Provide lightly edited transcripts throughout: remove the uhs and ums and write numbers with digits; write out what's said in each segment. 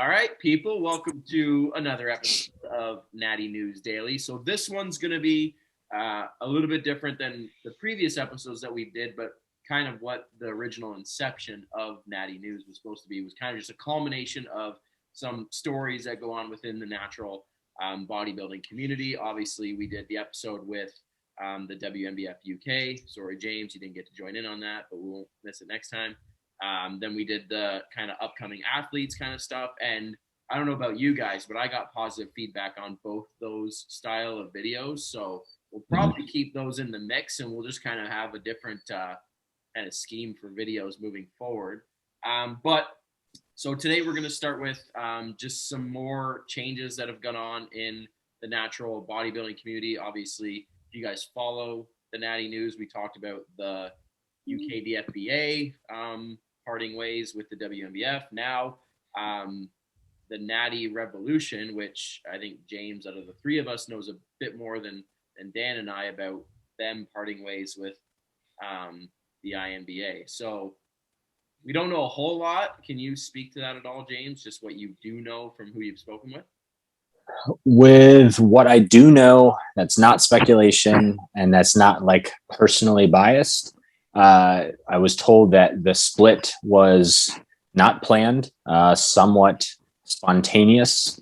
right, people, welcome to another episode of Natty News Daily. So this one's going to be a little bit different than the previous episodes that we did, but kind of what the original inception of Natty News was supposed to be was kind of just a culmination of some stories that go on within the natural bodybuilding community. Obviously, we did the episode with the WNBF UK. Sorry, James, you didn't get to join in on that, but we won't miss it next time. Then we did the kind of upcoming athletes kind of stuff. And I don't know about you guys, but I got positive feedback on both those style of videos. So we'll probably keep those in the mix, and we'll just kind of have a different kind of scheme for videos moving forward. So today we're going to start with just some more changes that have gone on in the natural bodybuilding community. Obviously, if you guys follow the Natty News, we talked about the UKDFBA parting ways with the WNBF. Now, the Natty Revolution, which I think James, out of the three of us, knows a bit more than Dan and I about them parting ways with the INBA. So we don't know a whole lot. Can you speak to that at all, James? Just what you do know from who you've spoken with? With what I do know, that's not speculation and that's not like personally biased. I was told that the split was not planned, somewhat spontaneous.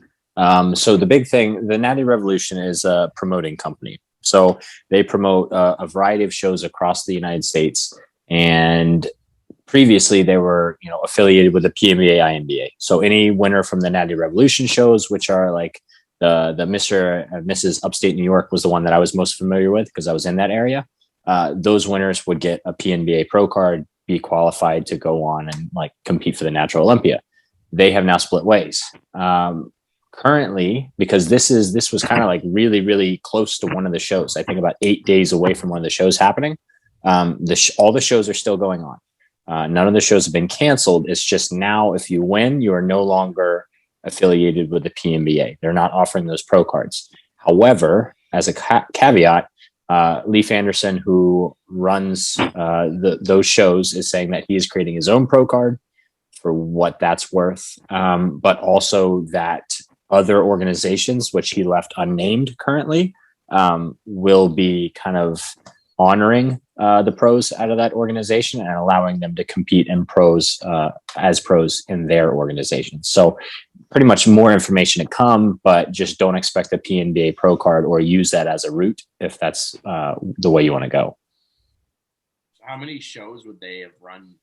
So the big thing, the Natty Revolution is a promoting company. So they promote a variety of shows across the United States. And previously they were, affiliated with the PNBA, INBA. So any winner from the Natty Revolution shows, which are like the Mr. and Mrs. Upstate New York was the one that I was most familiar with because I was in that area. Those winners would get a PNBA pro card, be qualified to go on and like compete for the Natural Olympia. They have now split ways. Currently, because this was kind of like really, really close to one of the shows. I think about 8 days away from one of the shows happening. All the shows are still going on. None of the shows have been canceled. It's just now, if you win, you are no longer affiliated with the PNBA. They're not offering those pro cards. However, as a caveat, Leif Anderson, who runs those shows, is saying that he is creating his own pro card for what that's worth, but also that other organizations, which he left unnamed currently, will be kind of honoring the pros out of that organization and allowing them to compete in pros as pros in their organization. So pretty much more information to come, but just don't expect the PNBA pro card or use that as a route if that's the way you want to go. So how many shows would they have run,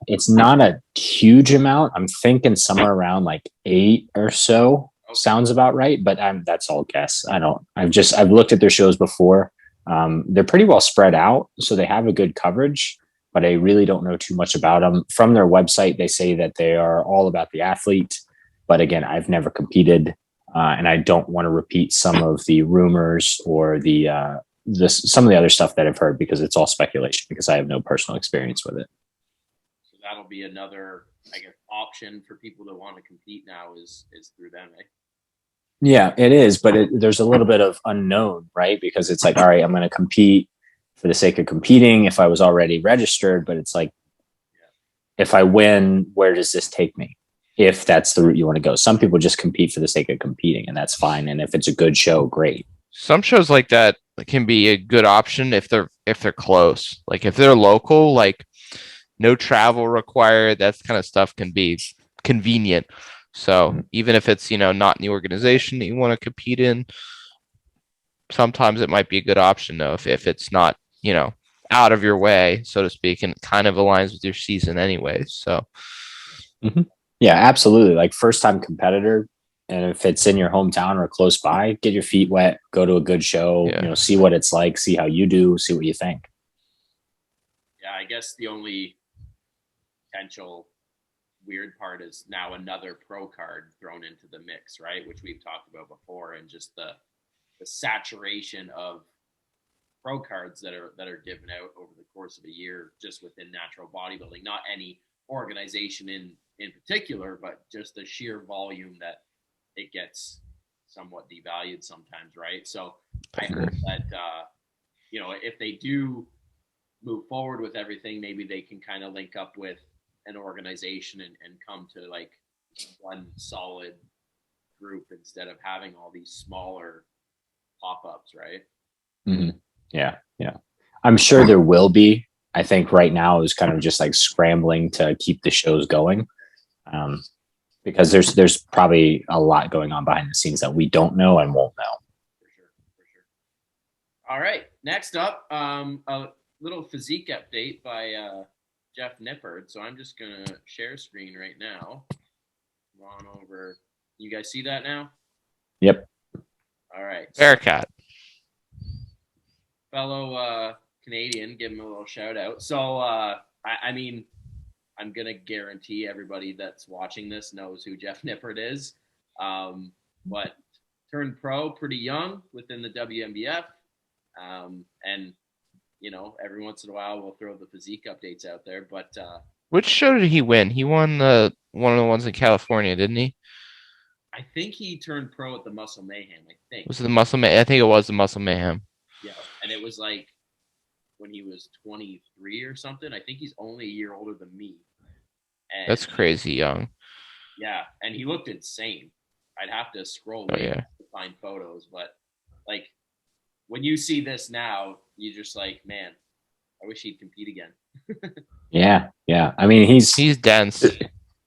It's not a huge amount. I'm thinking somewhere around like 8 or so. Okay. Sounds about right, but that's all guess. I've looked at their shows before. They're pretty well spread out, so they have a good coverage, but I really don't know too much about them. From their website, they say that they are all about the athlete, but again, I've never competed, and I don't want to repeat some of the rumors or some of the other stuff that I've heard because it's all speculation because I have no personal experience with it. So that'll be another, I guess, option for people that want to compete now is through them, eh? Yeah, it is, but there's a little bit of unknown, right? Because it's like, all right, I'm going to compete for the sake of competing if I was already registered, but it's like, if I win, where does this take me? If that's the route you want to go. Some people just compete for the sake of competing, and that's fine. And if it's a good show, great. Some shows like that can be a good option if they're close. Like if they're local, like no travel required, that kind of stuff can be convenient. So even if it's, not in the organization that you want to compete in, sometimes it might be a good option though, if it's not, out of your way, so to speak, and it kind of aligns with your season anyway. So yeah, absolutely. Like first time competitor. And if it's in your hometown or close by, get your feet wet, go to a good show, see what it's like, see how you do, see what you think. Yeah, I guess the only potential weird part is now another pro card thrown into the mix, right? Which we've talked about before, and just the saturation of pro cards that are given out over the course of a year just within natural bodybuilding. Not any organization in particular, but just the sheer volume that it gets somewhat devalued sometimes, right? So I hope that if they do move forward with everything, maybe they can kind of link up with an organization and come to like one solid group instead of having all these smaller pop-ups, right? Mm-hmm. Yeah. I'm sure there will be. I think right now is kind of just like scrambling to keep the shows going, because there's probably a lot going on behind the scenes that we don't know and won't know. For sure. All right, next up, a little physique update by Jeff Nippard. So I'm just gonna share screen right now. Come on over. You guys see that now? Yep. All right. Bearcat. Fellow Canadian, give him a little shout out. So I mean, I'm gonna guarantee everybody that's watching this knows who Jeff Nippard is. But turned pro pretty young within the WNBF. And you know, every once in a while we'll throw the physique updates out there. But Which show did he win? He won one of the ones in California, didn't he? I think he turned pro at the Muscle Mayhem. I think. Was it the Muscle Mayhem? I think it was the Muscle Mayhem. Yeah, and it was like when he was 23 or something. I think he's only a year older than me. And, That's crazy young. Yeah, and he looked insane. I'd have to scroll to find photos, but like when you see this now, you're just like, man, I wish he'd compete again. Yeah. I mean, he's dense.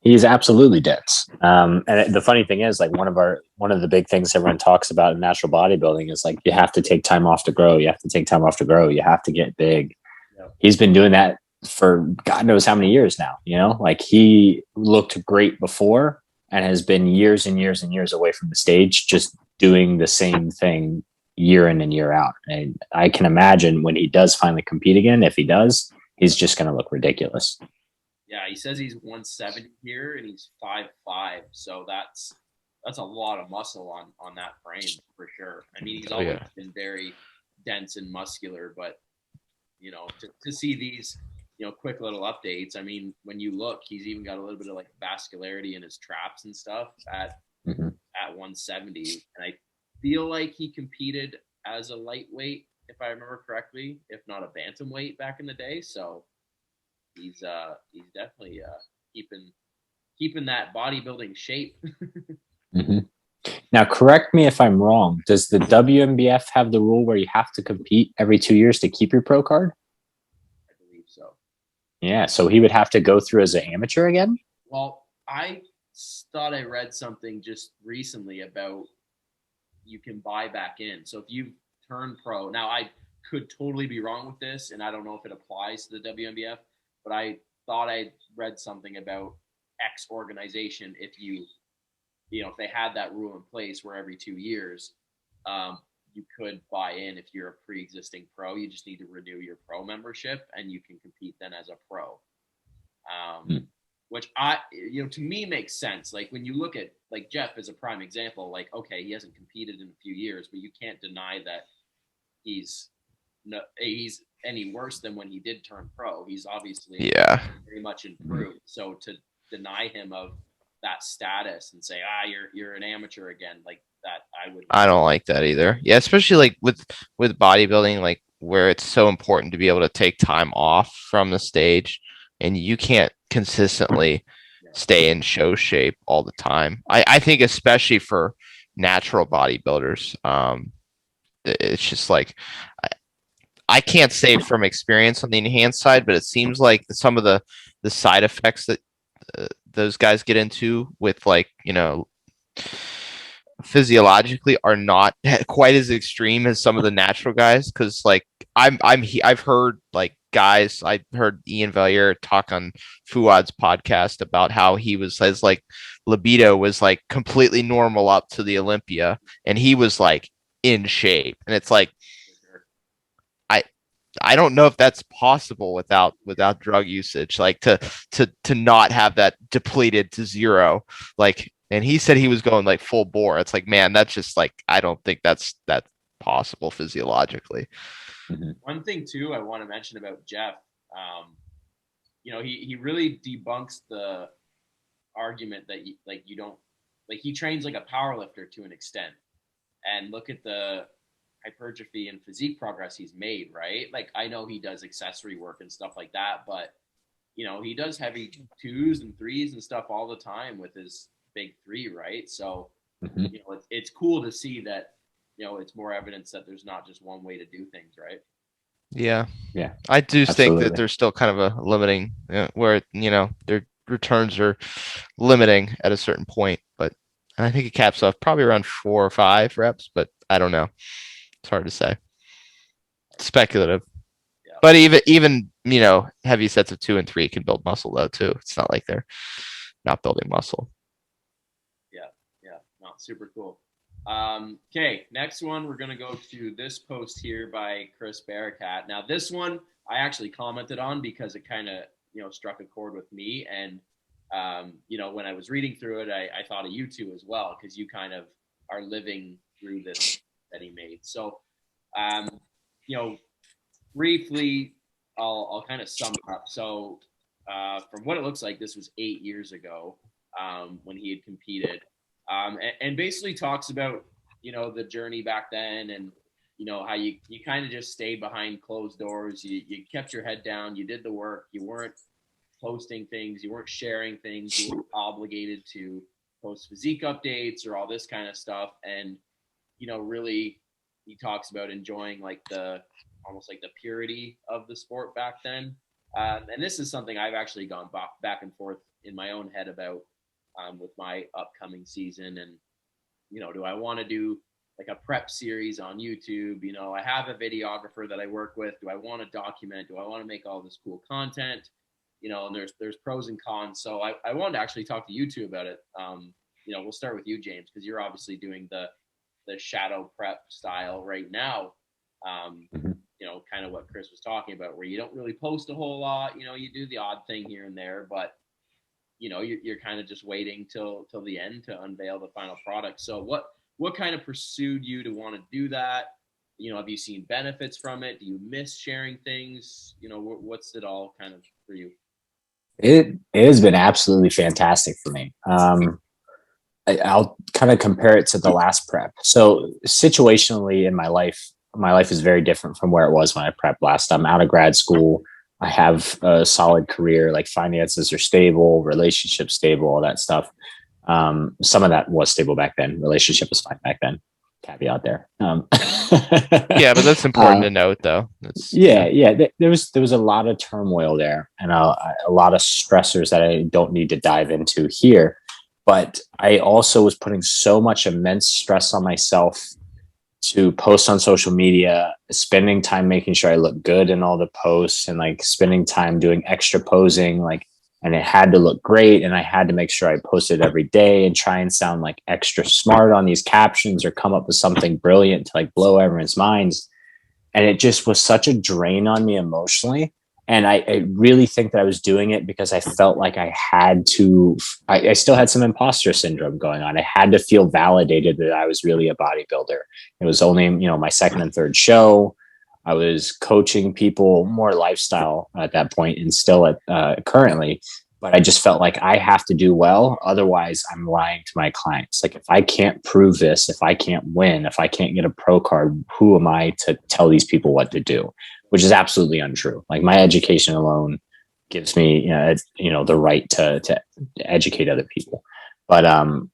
He's absolutely dense. And the funny thing is, like one of the big things everyone talks about in natural bodybuilding is like you have to take time off to grow. You have to take time off to grow. You have to get big. Yep. He's been doing that for God knows how many years now. You know, like he looked great before and has been years and years and years away from the stage, just doing the same thing year in and year out. And I can imagine when he does finally compete again, if he does, he's just going to look ridiculous. Yeah, he says he's 170 here and he's 5'5", so that's a lot of muscle on that frame for sure. I mean, he's always been very dense and muscular, but you know, to see these, you know, quick little updates. I mean, when you look, he's even got a little bit of like vascularity in his traps and stuff at 170, and I feel like he competed as a lightweight, if I remember correctly, if not a bantamweight back in the day. So he's definitely keeping that bodybuilding shape. Now, correct me if I'm wrong. Does the WNBF have the rule where you have to compete every 2 years to keep your pro card? I believe so. Yeah, so he would have to go through as an amateur again? Well, I thought I read something just recently about you can buy back in. So if you turn pro, now I could totally be wrong with this, and I don't know if it applies to the WNBF, but I thought I read something about X organization. If if they had that rule in place where every 2 years you could buy in if you're a pre-existing pro. You just need to renew your pro membership and you can compete then as a pro. Which to me makes sense. Like when you look at like Jeff as a prime example, like, okay, he hasn't competed in a few years, but you can't deny that he's any worse than when he did turn pro. He's obviously very much improved. So to deny him of that status and say, you're an amateur again, like that, I don't like that either. Yeah, especially like with bodybuilding, like where it's so important to be able to take time off from the stage, and you can't consistently stay in show shape all the time. I think especially for natural bodybuilders, it's just like I can't say from experience on the enhanced side, but it seems like some of the side effects that those guys get into with, like, physiologically are not quite as extreme as some of the natural guys. Cause like I've heard like guys, I heard Ian Valier talk on Fuad's podcast about how his like libido was like completely normal up to the Olympia and he was like in shape. And it's like, I don't know if that's possible without drug usage, like to not have that depleted to zero. Like, and he said he was going like full bore. It's like, man, that's just like, I don't think that's possible physiologically. One thing too, I want to mention about Jeff, he really debunks the argument that you don't, like, he trains like a power lifter to an extent, and look at the hypertrophy and physique progress he's made, right? Like, I know he does accessory work and stuff like that, but he does heavy 2s and 3s and stuff all the time with his big 3, right? So, it's cool to see that, it's more evidence that there's not just one way to do things, right? Yeah. Yeah. I do think Absolutely. that there's still kind of a limiting where, their returns are limiting at a certain point, but I think it caps off probably around 4 or 5 reps, but I don't know. It's hard to say. It's speculative. Yeah. But even heavy sets of 2 and 3 can build muscle though too. It's not like they're not building muscle. Yeah, not super cool. Okay, next one, we're going to go to this post here by Chris Barakat. Now, this one I actually commented on because it kind of, struck a chord with me. And, when I was reading through it, I thought of you two as well, because you kind of are living through this that he made. So, briefly, I'll kind of sum it up. So, from what it looks like, this was 8 years ago when he had competed. And basically talks about, the journey back then and, how you kind of just stayed behind closed doors. You kept your head down. You did the work. You weren't posting things. You weren't sharing things. You weren't obligated to post physique updates or all this kind of stuff. And, really he talks about enjoying almost like the purity of the sport back then. And this is something I've actually gone back and forth in my own head about with my upcoming season. And, do I want to do like a prep series on YouTube? I have a videographer that I work with. Do I want to document? Do I want to make all this cool content? And there's pros and cons. So I wanted to actually talk to you two about it. We'll start with you, James, because you're obviously doing the shadow prep style right now. Kind of what Chris was talking about, where you don't really post a whole lot. You do the odd thing here and there, but you're kind of just waiting till the end to unveil the final product. So what kind of pursued you to want to do that? Have you seen benefits from it? Do you miss sharing things? What's it all kind of for you? It has been absolutely fantastic for me. I'll kind of compare it to the last prep. So situationally in my life is very different from where it was when I prepped last. I'm out of grad school. I have a solid career, like finances are stable, relationship stable, all that stuff. Some of that was stable back then. Relationship was fine back then. Caveat there. Yeah, but that's important to note, though. Yeah. There was a lot of turmoil there, and a lot of stressors that I don't need to dive into here. But I also was putting so much immense stress on myself to post on social media, spending time making sure I look good in all the posts, and like spending time doing extra posing, and it had to look great. And I had to make sure I posted every day and try and sound like extra smart on these captions or come up with something brilliant to like blow everyone's minds. And it just was such a drain on me emotionally. And I really think that I was doing it because I felt like I had to, I still had some imposter syndrome going on. I had to feel validated that I was really a bodybuilder. It was only, my second and third show. I was coaching people more lifestyle at that point and still currently, but I just felt like I have to do well. Otherwise I'm lying to my clients. Like if I can't prove this, if I can't win, if I can't get a pro card, who am I to tell these people what to do? Which is absolutely untrue. Like my education alone gives me, the right to educate other people. But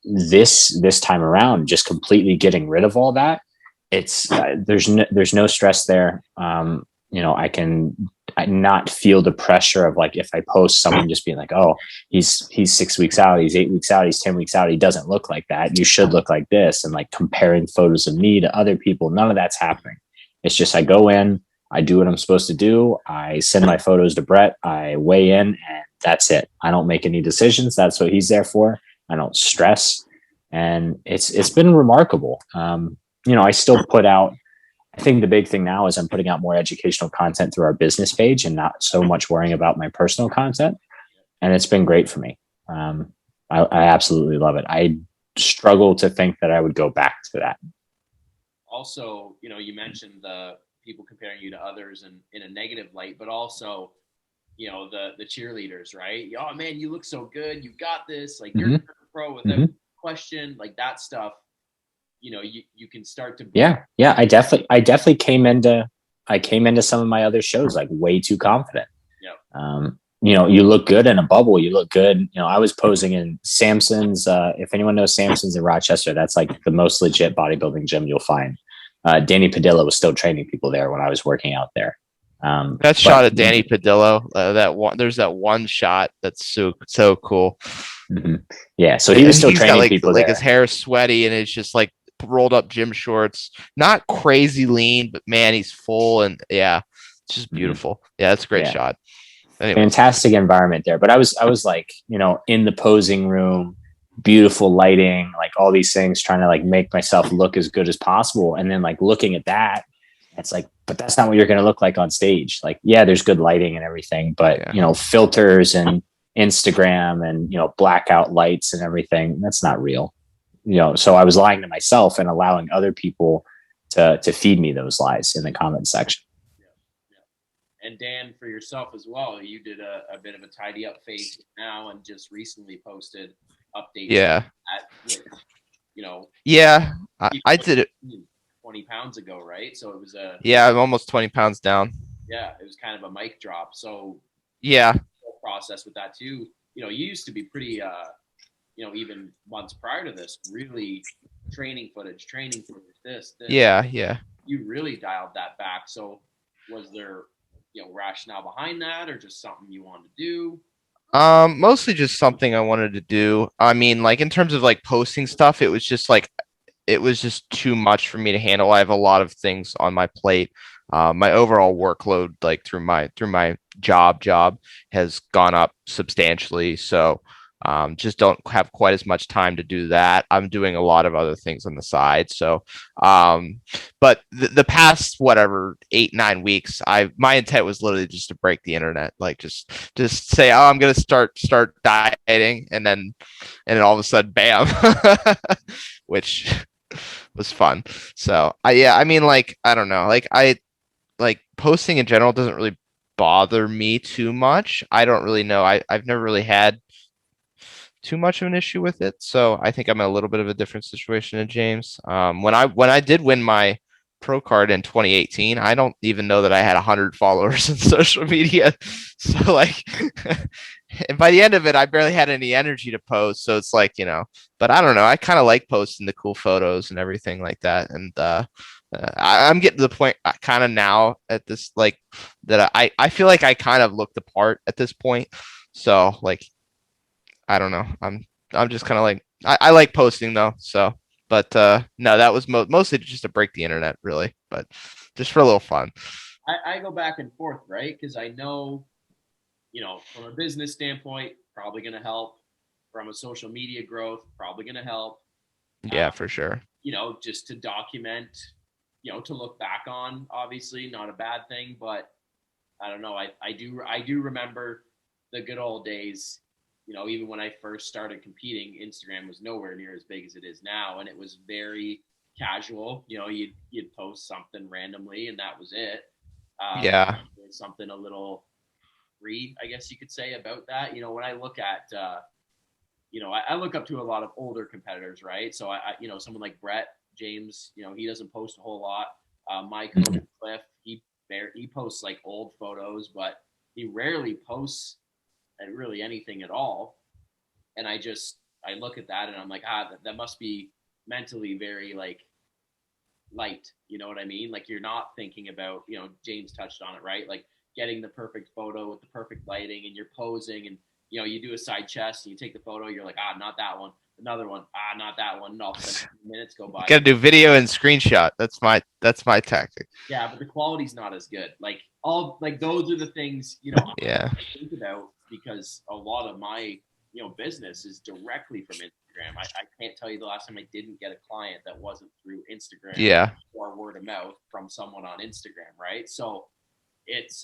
this time around, just completely getting rid of all that, it's there's no stress there. I can not feel the pressure of like if I post someone just being like, oh, he's 6 weeks out, he's 8 weeks out, he's 10 weeks out, he doesn't look like that. You should look like this, and like comparing photos of me to other people. None of that's happening. It's just I go in. I do what I'm supposed to do. I send my photos to Brett. I weigh in, and that's it. I don't make any decisions. That's what he's there for. I don't stress, and it's been remarkable. I still put out. I think the big thing now is I'm putting out more educational content through our business page, and not so much worrying about my personal content. And it's been great for me. I absolutely love it. I struggle to think that I would go back to that. Also, you mentioned the people comparing you to others and in a negative light, but also, the cheerleaders, right? Oh man, you look so good. You got this. Like you're a pro without question. Like that stuff, you can start to. Yeah. I definitely came into some of my other shows like way too confident. Yeah. you look good in a bubble. You look good. I was posing in Samson's. If anyone knows Samson's in Rochester, that's like the most legit bodybuilding gym you'll find. Danny Padilla was still training people there when I was working out there. That shot of Danny Padilla, there's that one shot that's so cool. Mm-hmm. Yeah, so he was still training got, people like there. His hair is sweaty and it's just like rolled up gym shorts, not crazy lean, but man, he's full, and yeah, it's just beautiful. Yeah, that's a great shot. Anyway. Fantastic environment there. But I was like, in the posing room, beautiful lighting, like all these things, trying to like make myself look as good as possible. And then like looking at that, it's like, but that's not what you're going to look like on stage. Like, yeah, there's good lighting and everything, but filters and Instagram and, blackout lights and everything, that's not real. So I was lying to myself and allowing other people to feed me those lies in the comment section. And Dan, for yourself as well, you did a bit of a tidy up phase now and just recently posted updates. Yeah. I did it 20 pounds ago, right? So it was I'm almost 20 pounds down. Yeah, it was kind of a mic drop. So process with that too. You used to be pretty even months prior to this, really training footage, this. Yeah. You really dialed that back. So was there rationale behind that, or just something you wanted to do? Mostly just something I wanted to do. I mean, like in terms of like posting stuff, it was just too much for me to handle. I have a lot of things on my plate. My overall workload, like through my job has gone up substantially. So just don't have quite as much time to do that. I'm doing a lot of other things on the side. So, but the past, 8-9 weeks, my intent was literally just to break the internet, like just say, oh, I'm going to start dieting. And then all of a sudden, bam, which was fun. So I mean, like, I don't know, like posting in general doesn't really bother me too much. I don't really know. I've never really had too much of an issue with it. So I think I'm in a little bit of a different situation than James. When I did win my pro card in 2018, I don't even know that I had 100 followers in social media. So like, and by the end of it, I barely had any energy to post. So it's like, but I don't know. I kind of like posting the cool photos and everything like that. And I'm getting to the point kind of now at this, like that I feel like I kind of look the part at this point. So like, I don't know. I'm just kind of like, I like posting though. So, but no, that was mostly just to break the internet, really, but just for a little fun. I go back and forth, right? Because I know, from a business standpoint, probably going to help. From a social media growth, probably going to help. Yeah, for sure. Just to document, to look back on, obviously not a bad thing, but I don't know. I do remember the good old days. Even when I first started competing, Instagram was nowhere near as big as it is now, and it was very casual. You'd post something randomly, and that was it. Something a little free, I guess you could say, about that. When I look at, I look up to a lot of older competitors, right? So I someone like Brett James, he doesn't post a whole lot. My coach Cliff, he posts like old photos, but he rarely posts really anything at all. And I look at that and I'm like, that must be mentally very like light. You know what I mean? Like you're not thinking about, James touched on it, right? Like getting the perfect photo with the perfect lighting, and you're posing, and you do a side chest and you take the photo, you're like, not that one. Another one, not that one. And all of a sudden minutes go by. Gotta do video and screenshot. That's my tactic. Yeah, but the quality's not as good. Like those are the things, Yeah. I think about, because a lot of my business is directly from Instagram. I can't tell you the last time I didn't get a client that wasn't through Instagram or word of mouth from someone on Instagram, right? So it's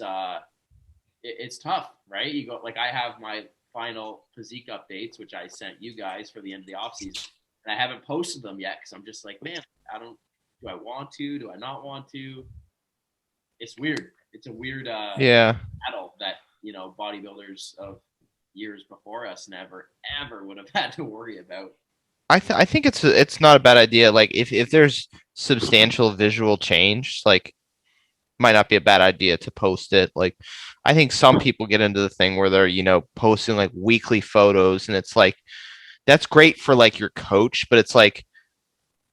tough, right? You go, like, I have my final physique updates, which I sent you guys for the end of the off season, and I haven't posted them yet because I'm just like, man, do I want to? Do I not want to? It's weird. It's a weird battle that bodybuilders of years before us never ever would have had to worry about. I think it's not a bad idea. Like if there's substantial visual change, like might not be a bad idea to post it. Like, I think some people get into the thing where they're, you know, posting like weekly photos, and it's like, that's great for like your coach, but it's like,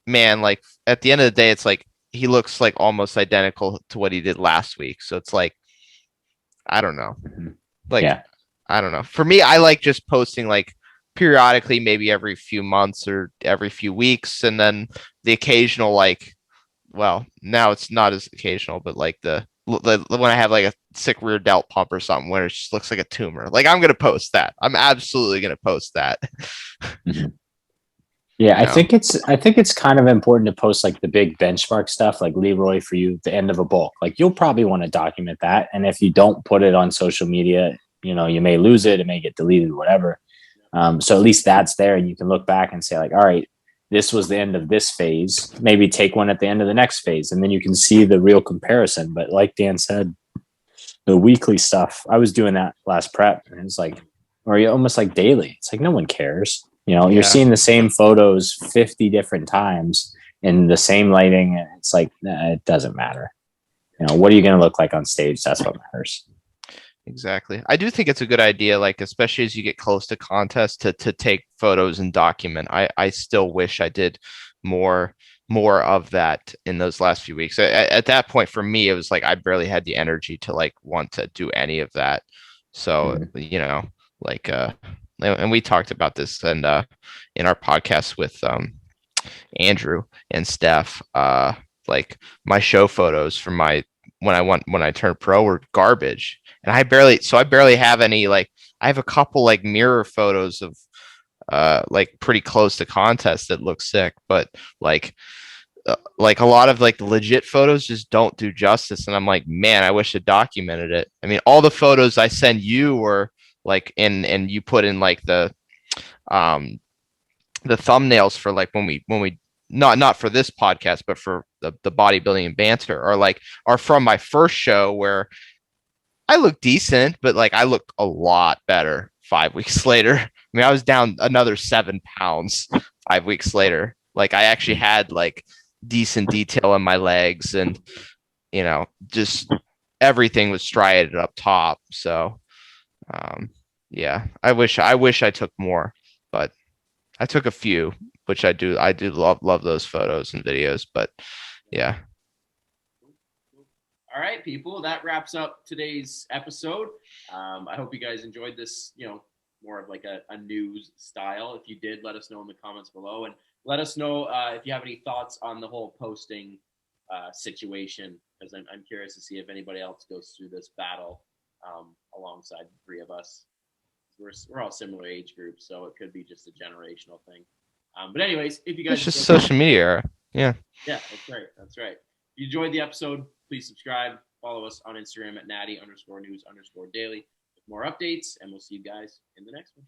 man, like at the end of the day, it's like he looks like almost identical to what he did last week. So it's like, I don't know. Like, Yeah. I don't know. For me, I like just posting like periodically, maybe every few months or every few weeks, and then the occasional like, well, now it's not as occasional, but like the when I have like a sick rear delt pump or something where it just looks like a tumor, like I'm gonna post that. I'm absolutely gonna post that. Mhm. Yeah, You know? I think it's kind of important to post like the big benchmark stuff, like Leroy for you, the end of a bulk. Like you'll probably want to document that, and if you don't put it on social media, you know, you may lose it, it may get deleted, whatever. So at least that's there, and you can look back and say like, all right, this was the end of this phase. Maybe take one at the end of the next phase, and then you can see the real comparison. But like Dan said, the weekly stuff, I was doing that last prep, and it's like, or almost like daily. It's like no one cares. You know, you're Yeah. seeing the same photos 50 different times in the same lighting, and it's like, nah, it doesn't matter. You know, what are you going to look like on stage? That's what matters. Exactly. I do think it's a good idea, like especially as you get close to contests, to take photos and document. I still wish I did more of that in those last few weeks. At that point, for me, it was like I barely had the energy to like want to do any of that. So you know, like and we talked about this and in our podcast with Andrew and Steph. Like my show photos from my when I turned pro were garbage, and I barely have any. Like I have a couple like mirror photos of like pretty close to contests that look sick, but like a lot of like the legit photos just don't do justice. And I'm like, man, I wish I documented it. I mean, all the photos I send you were like and you put in like um the thumbnails for like when we not for this podcast, but for the bodybuilding and banter are from my first show where I look decent, but like I looked a lot better 5 weeks later. I mean, I was down another 7 pounds 5 weeks later. Like I actually had like decent detail in my legs, and you know, just everything was striated up top. So yeah, I wish I took more, but I took a few, which I do love those photos and videos. But yeah. All right, people, that wraps up today's episode. I hope you guys enjoyed this, you know, more of like a news style. If you did, let us know in the comments below, and let us know if you have any thoughts on the whole posting situation, because I'm curious to see if anybody else goes through this battle alongside the three of us. We're all similar age groups, so it could be just a generational thing. But anyways, if you guys It's just social media era. Yeah. Yeah, that's right. That's right. If you enjoyed the episode, please subscribe. Follow us on Instagram at natty_news_daily with more updates, and we'll see you guys in the next one.